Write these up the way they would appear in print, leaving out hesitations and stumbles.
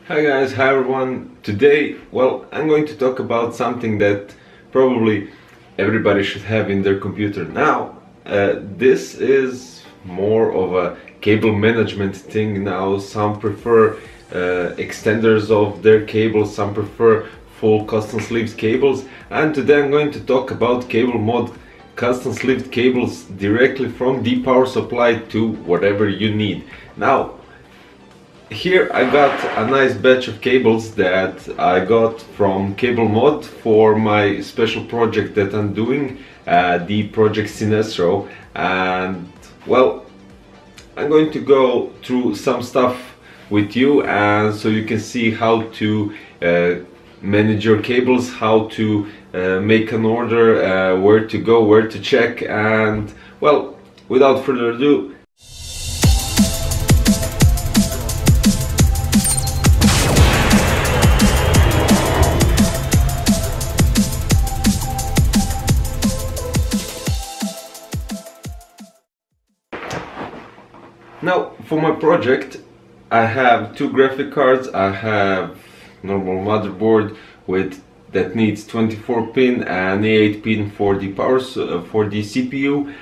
Hi guys, hi everyone. Today, I'm going to talk about something that probably everybody should have in their computer now. This is more of a cable management thing now. Some prefer extenders of their cables, some prefer full custom sleeved cables, and today I'm going to talk about CableMod custom sleeved cables directly from the power supply to whatever you need. Now, here I got a nice batch of cables that I got from CableMod for my special project that I'm doing, the project Sinestro, and I'm going to go through some stuff with you, and so you can see how to manage your cables, how to make an order, where to go, where to check, and without further ado, now, for my project, I have two graphic cards. I have normal motherboard that needs 24 pin and 8 pin for the power for the CPU.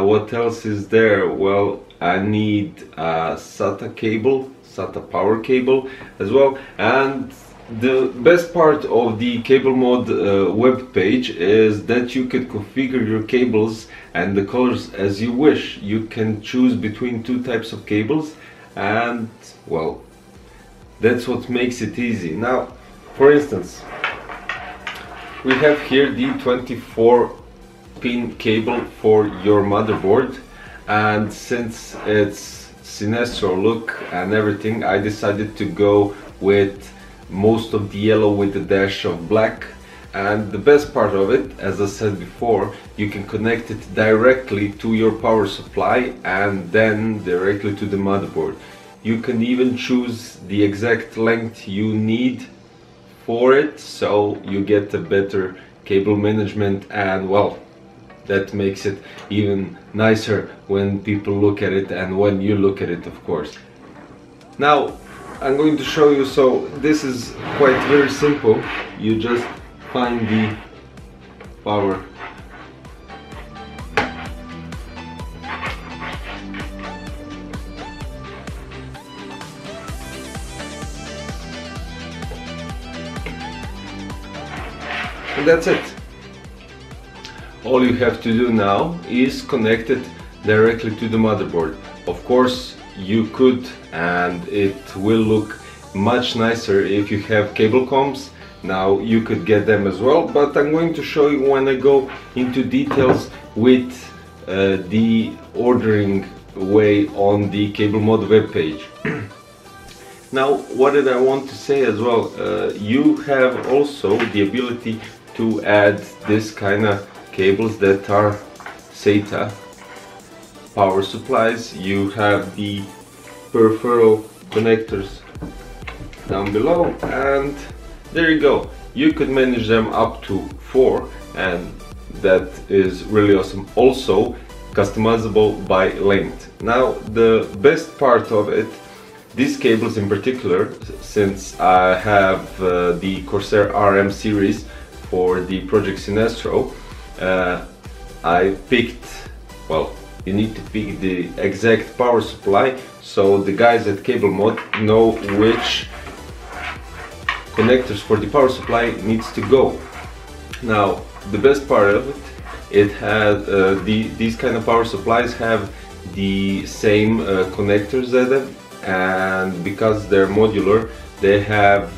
What else is there? Well, I need a SATA cable, SATA power cable as well. And the best part of the CableMod web page is that you can configure your cables and the colors as you wish. You can choose between two types of cables, and that's what makes it easy. Now, for instance, we have here the 24 pin cable for your motherboard, and since it's Sinestro look and everything, I decided to go with most of the yellow with a dash of black. And the best part of it, as I said before, you can connect it directly to your power supply and then directly to the motherboard. You can even choose the exact length you need for it, so you get a better cable management, and that makes it even nicer when people look at it and when you look at it, of course. Now I'm going to show you. So this is quite very simple. You just find the power and that's it. All you have to do now is connect it directly to the motherboard. Of course, you could, and it will look much nicer if you have cable comms. Now you could get them as well, but I'm going to show you when I go into details with the ordering way on the CableMod web page. Now, what did I want to say as well? You have also the ability to add this kind of cables that are SATA power supplies. You have the peripheral connectors down below, and there you go. You could manage them up to 4, and that is really awesome. Also customizable by length. Now, the best part of it, these cables in particular, since I have the Corsair RM series for the project Sinestro, I picked, you need to pick the exact power supply, so the guys at CableMod know which connectors for the power supply needs to go. Now, the best part of it, it has these kind of power supplies have the same connectors as them, and because they're modular, they have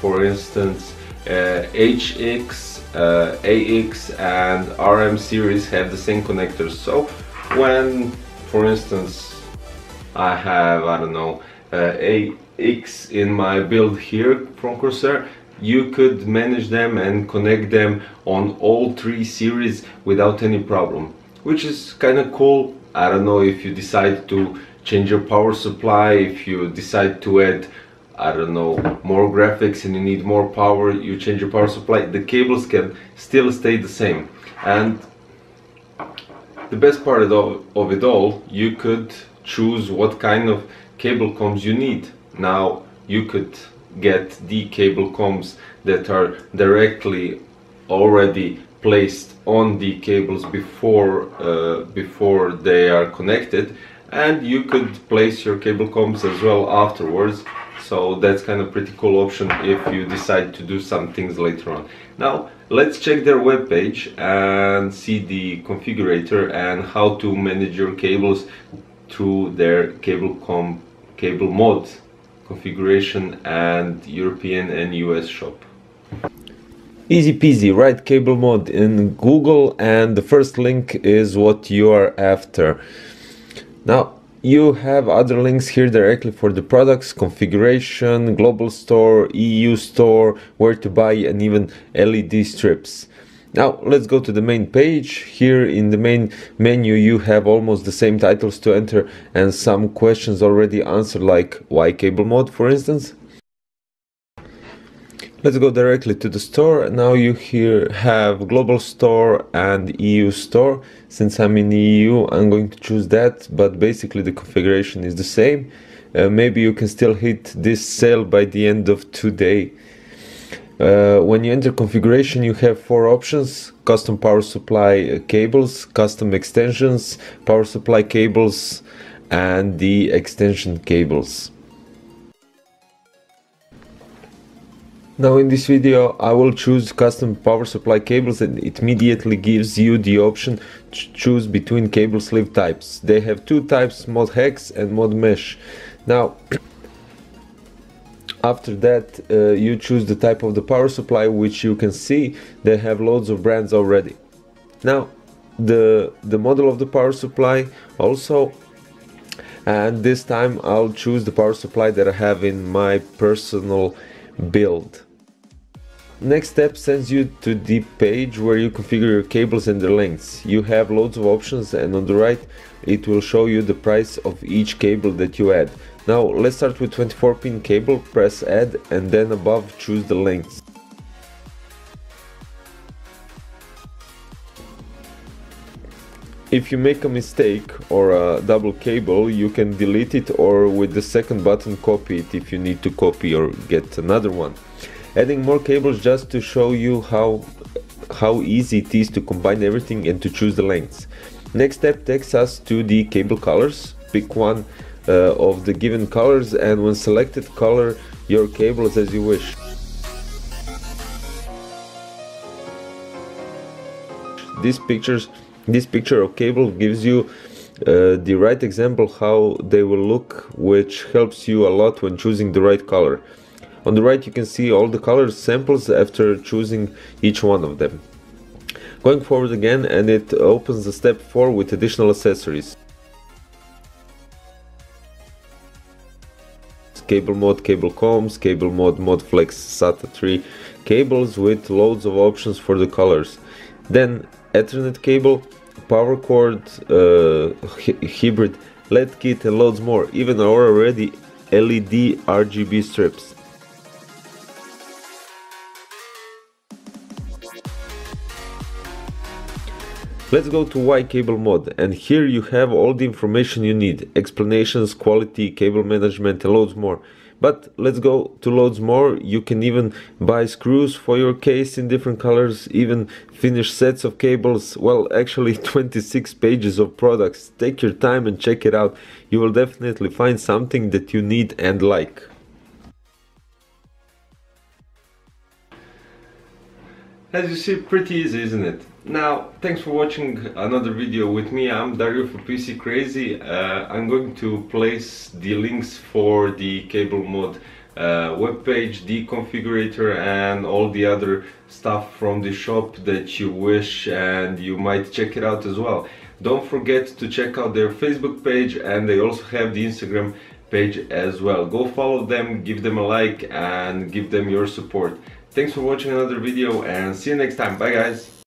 for instance HX, AX and RM series have the same connectors. So when, for instance, I have, I don't know, AX in my build here from Corsair, you could manage them and connect them on all 3 series without any problem, which is kind of cool. I don't know, if you decide to change your power supply, if you decide to add, I don't know, more graphics and you need more power, you change your power supply, the cables can still stay the same. And the best part of it all, you could choose what kind of cable comms you need. Now, you could get the cable combs that are directly already placed on the cables before they are connected, and you could place your cable combs as well afterwards. So that's kind of pretty cool option if you decide to do some things later on. Now let's check their webpage and see the configurator and how to manage your cables through their CableMod configuration and European and US shop. Easy peasy, write CableMod in Google and the first link is what you are after. Now you have other links here directly for the products, configuration, global store, EU store, where to buy, and even LED strips. Now let's go to the main page. Here in the main menu you have almost the same titles to enter and some questions already answered, like why CableMod, for instance. Let's go directly to the store. Now you here have global store and EU store. Since I'm in the EU, I'm going to choose that, but basically the configuration is the same. Maybe you can still hit this sale by the end of today. When you enter configuration, you have 4 options: custom power supply cables, custom extensions, power supply cables, and the extension cables. Now in this video I will choose custom power supply cables, and it immediately gives you the option to choose between cable sleeve types. They have 2 types, mod hex and mod mesh. Now after that you choose the type of the power supply, which you can see they have loads of brands already. Now the model of the power supply also, and this time I'll choose the power supply that I have in my personal build. Next step sends you to the page where you configure your cables and their lengths. You have loads of options, and on the right it will show you the price of each cable that you add. Now let's start with 24-pin cable, press add, and then above choose the lengths. If you make a mistake or a double cable, you can delete it, or with the second button copy it if you need to copy or get another one. Adding more cables just to show you how easy it is to combine everything and to choose the lengths. Next step takes us to the cable colors. Pick one of the given colors, and when selected, color your cables as you wish. This picture of cable gives you the right example how they will look, which helps you a lot when choosing the right color. On the right you can see all the color samples after choosing each one of them. Going forward again, and it opens the step 4 with additional accessories. CableMod cable combs, CableMod ModFlex SATA 3 cables with loads of options for the colors. Then Ethernet cable, power cord, hybrid, LED kit, and loads more. Even our already LED RGB strips. Let's go to why CableMod, and here you have all the information you need: explanations, quality, cable management, and loads more. But let's go to loads more. You can even buy screws for your case in different colors, even finish sets of cables. Well, actually 26 pages of products. Take your time and check it out. You will definitely find something that you need and like. As you see, pretty easy, isn't it? Now, thanks for watching another video with me. I'm Dario for PC Crazy. I'm going to place the links for the CableMod webpage, the configurator, and all the other stuff from the shop that you wish, and you might check it out as well. Don't forget to check out their Facebook page, and they also have the Instagram page as well. Go follow them, give them a like, and give them your support. Thanks for watching another video, and see you next time. Bye guys.